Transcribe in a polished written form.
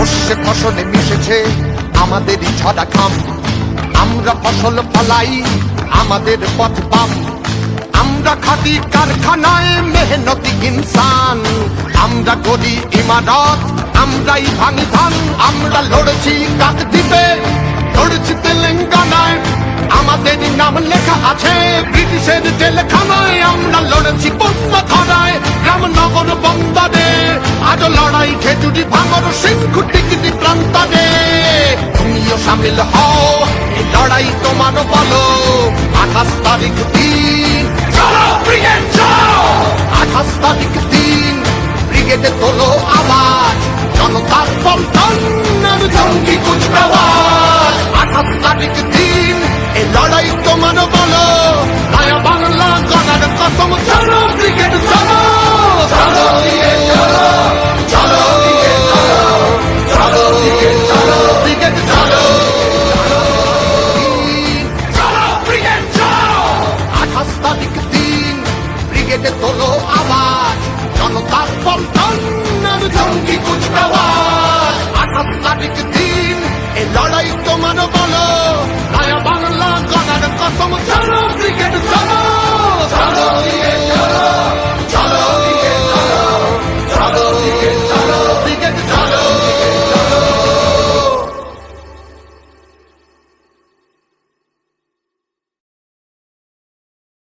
শস্যে ফসলে মিশেছে আমাদেরই ঝরা ঘাম। আমরা ফসল ফলাই, আমাদের পথ বাম। আমরা খাটি কারখানায় মেহনতি ইনসান। আমরা গড়ি ইমারত, আমরাই ভাঙি ধান। আমরা লড়েছি কাকদ্বীপে, লড়েছি তেলেঙ্গানায়, আমাদের নাম লেখা আছে ব্রিটিশের জেলখানায়। আমরা লড়েছি বন্যধারায়, রামনগর বন্দরে, আজ লড়াই খেজুরি ভাঙর সিংহ টিকিটি প্রান্তরে। তুমিও সামিল হও এই লড়াই তোমার বলো। 28 তারিখ দিন চলো ব্রিগেড চলো। 28 তারিখ দিন ব্রিগেডে তোলো আওয়াজ, জনতার পল্টন জঙ্গি কুচকাওয়াজ। 28 তারিখ দিন এই লড়াই তোমার বলো। নয়া বাংলা গণার কসম চলো ব্রিগেড চলো। চলো ব্রিগেড চলো, চলো ব্রিগেড চলো, চলো ব্রিগেড চলো, ব্রিগেড চলো। 28 তারিখ দিন ব্রিগেডে তোলো আওয়াজ, জনতার পল্টন জঙ্গি কুচকাওয়াজ। 28 তারিখ দিন এই লড়াই তোমার বলো। নয়া বাংলা গণার কসম চলো ব্রিগেড চলো। চলো ব্রিগেড চলো, চলো।